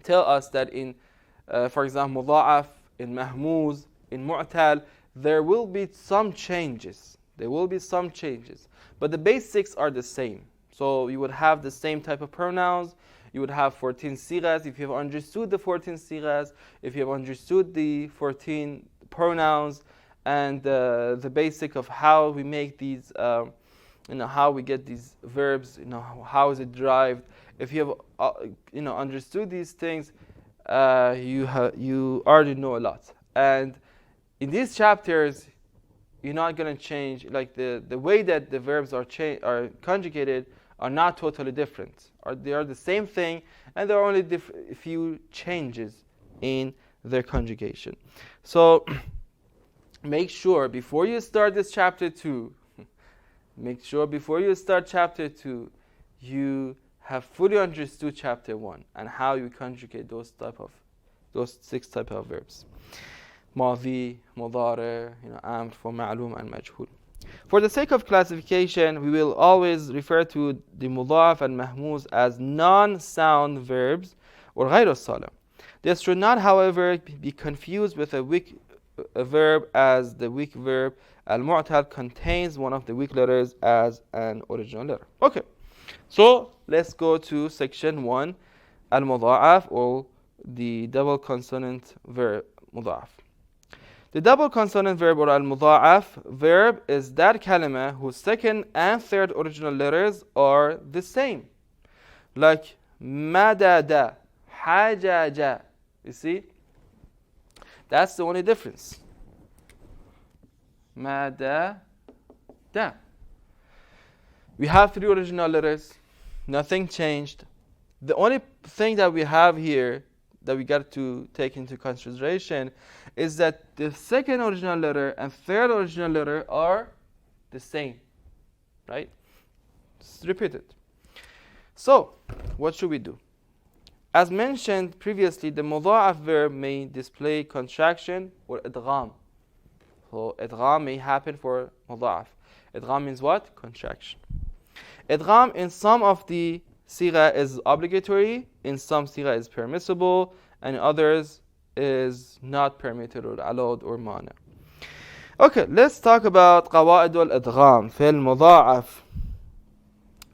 tell us that in, for example, Mudhaa'af, in Mahmuz, in Mu'tal, there will be some changes. There will be some changes. But the basics are the same. So you would have the same type of pronouns. You would have 14 sighas. If you have understood the 14 sighas, if you have understood the 14 pronouns, and the basic of how we make these, how we get these verbs, how is it derived. If you have, understood these things, you already know a lot. And in these chapters, you're not going to change, like the way that the verbs are conjugated are not totally different. They are the same thing, and there are only a few changes in their conjugation. So make sure before you start this chapter 2, you have fully understood chapter 1 and how you conjugate those 6 type of verbs. Madi, Mudhari, Amr for Ma'lum and Majhul. For the sake of classification, we will always refer to the Mudhaa'af and Mahmuz as non-sound verbs or غير الصالح. This should not, however, be confused with a weak verb, as the weak verb al-mu'tal contains one of the weak letters as an original letter. Okay, so let's go to section 1, al-Mudhaa'af, or the double consonant verb Mudhaa'af. The double consonant verb or al-Mudhaa'af verb is that kalima whose second and third original letters are the same. Like madada, hajaja. You see? That's the only difference. Madada. We have 3 original letters. Nothing changed. The only thing that we have here that we got to take into consideration is that the second original letter and third original letter are the same, right? Just repeat it. So, what should we do? As mentioned previously, the Mudhaa'af verb may display contraction or idgham. So, idgham may happen for Mudhaa'af. Idgham means what? Contraction. Idgham in some of the sigha is obligatory, in some sigha is permissible, and in others is not permitted or allowed or mana. Okay, let's talk about قواعد الإدغام في المضاعف.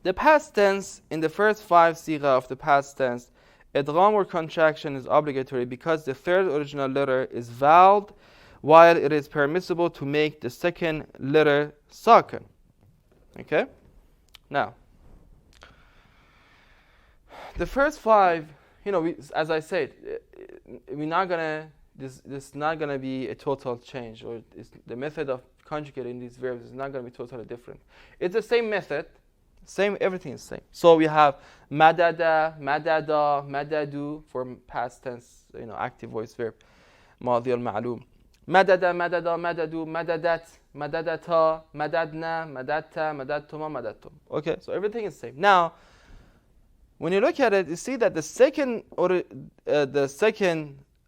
The past tense, in the first 5 sigha of the past tense, idgham or contraction is obligatory because the third original letter is voweled, while it is permissible to make the second letter sakin. Okay? Now, the first 5, as I said, we're not gonna. This is not gonna be a total change, or the method of conjugating these verbs is not gonna be totally different. It's the same method, everything is same. So we have madada, madada, madadu for past tense, active voice verb, madi al-ma'lum. Madada, madada, madadu, madadat, madadata, madadna, madatta, madatuma, madattum. Okay, so everything is same. Now, when you look at it, you see that the second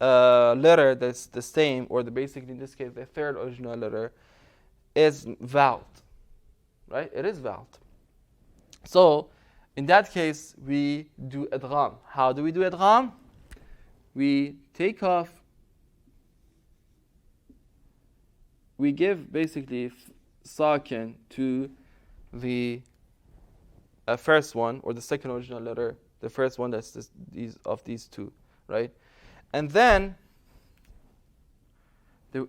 letter that's the same, or basically in this case the third original letter, is voweled, right? It is voweled. So in that case, we do idgham. How do we do idgham? We take off. We give basically sakin to the first one, or the second original letter, the first one that's these 2, right? And then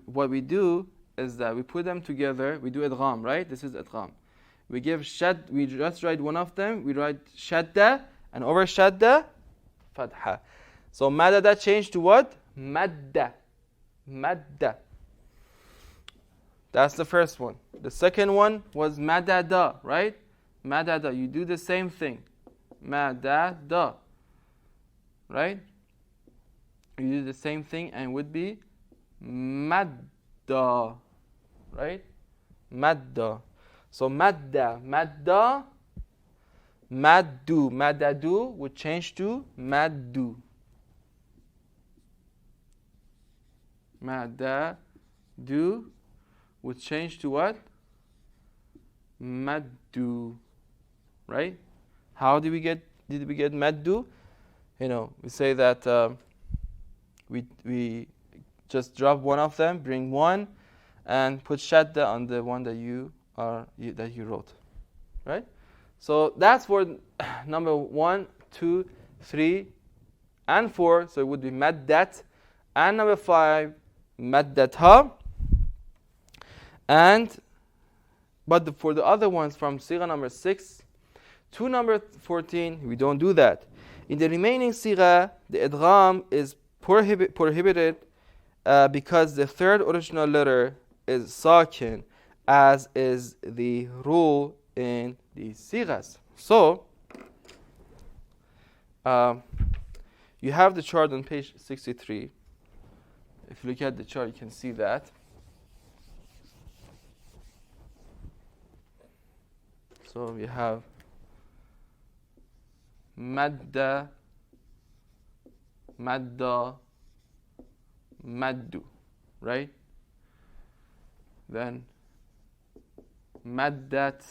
what we do is that we put them together. We do idgham, right? This is idgham. We give shad. We just write one of them. We write shadda, and over shadda, fatha. So madada changed to what? Madda. Madda. That's the first one. The second one was madada, right? Madada. You do the same thing. Madada. Right? You do the same thing and would be madda. Right? Madda. So madda. Madda. Maddu. Madadu would change to maddu. Madadu would change to what? Maddu. Right? How did we get maddu? we say that we just drop one of them, bring one, and put shadda on the one that you wrote, right? So that's for number 1, 2, 3, and 4. So it would be maddat, and number 5 maddatha. But for the other ones from sigha number 6 to number 14, we don't do that. In the remaining sigha, the idgham is prohibited because the third original letter is sakin, as is the rule in these sighas. So you have the chart on page 63. If you look at the chart, you can see that. So we have madda, madda, maddu, right? Then maddat,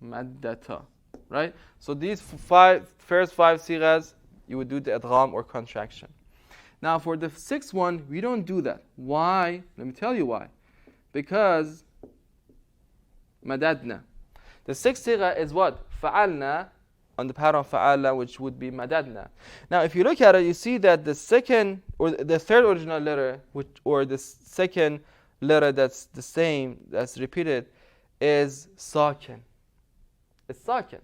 maddata, right? So these first five sighas, you would do the idgham or contraction. Now for the sixth one, we don't do that. Why? Let me tell you why. Because madadna. The sixth sigha is what? Fa'alna, on the pattern of fa'ala, which would be madadna. Now if you look at it, you see that the second or the third original letter, or the second letter that's the same, that's repeated, is sakin. It's sakin.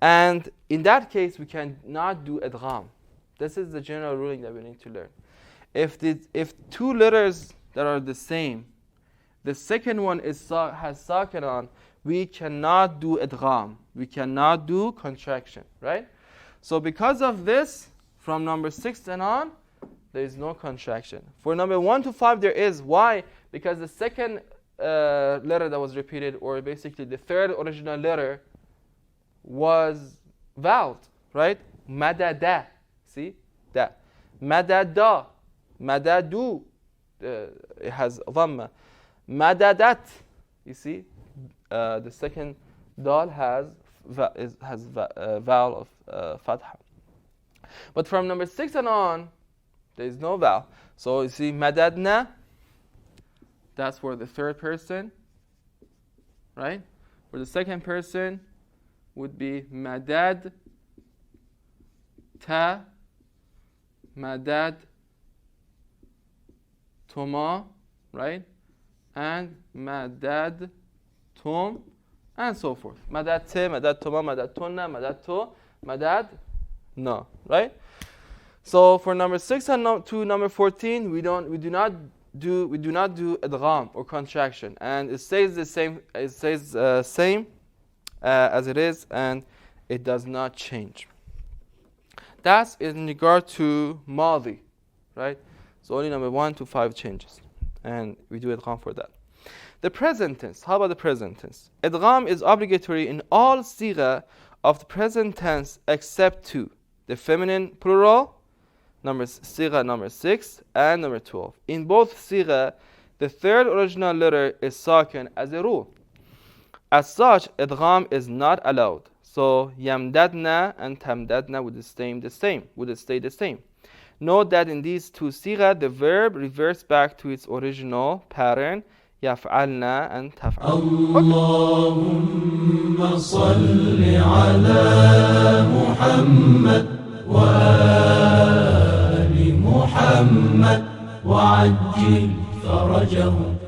And in that case, we cannot do idgham. This is the general ruling that we need to learn. If two letters that are the same, the second one has sakin on, we cannot do idgham. We cannot do contraction, right? So because of this, from number 6 and on, there is no contraction. For number 1 to 5, there is. Why? Because the second letter that was repeated, or basically the third original letter, was voweled, right? Madada. See? That. Madada. Madadu. It has dhamma. Madadat. You see? The second dal has vowel of fatha. But from number 6 and on, there is no vowel. So you see, madadna, that's for the third person, right? For the second person would be madad ta, madad toma, right? And madad tom, and so forth. Madad te, madad toma, madad tonna, madad to, madad no, right? So for number 6 and to number 14, we do not do idgham or contraction, and it stays the same. It stays same as it is, and it does not change. That's in regard to madi, right? So only number 1 to 5 changes, and we do idgham for that. The present tense. How about the present tense? Idgham is obligatory in all sigha of the present tense except 2: the feminine plural, sigha number 6 and number 12. In both sigha, the third original letter is sakin as a rule. As such, idgham is not allowed. So yamdadna and tamdadna would stay the same. Note that in these two sigha, the verb reverts back to its original pattern, yaf'alna and taf'al. Allahumma salli ala Muhammad wa ali Muhammad wa ajil farajahum.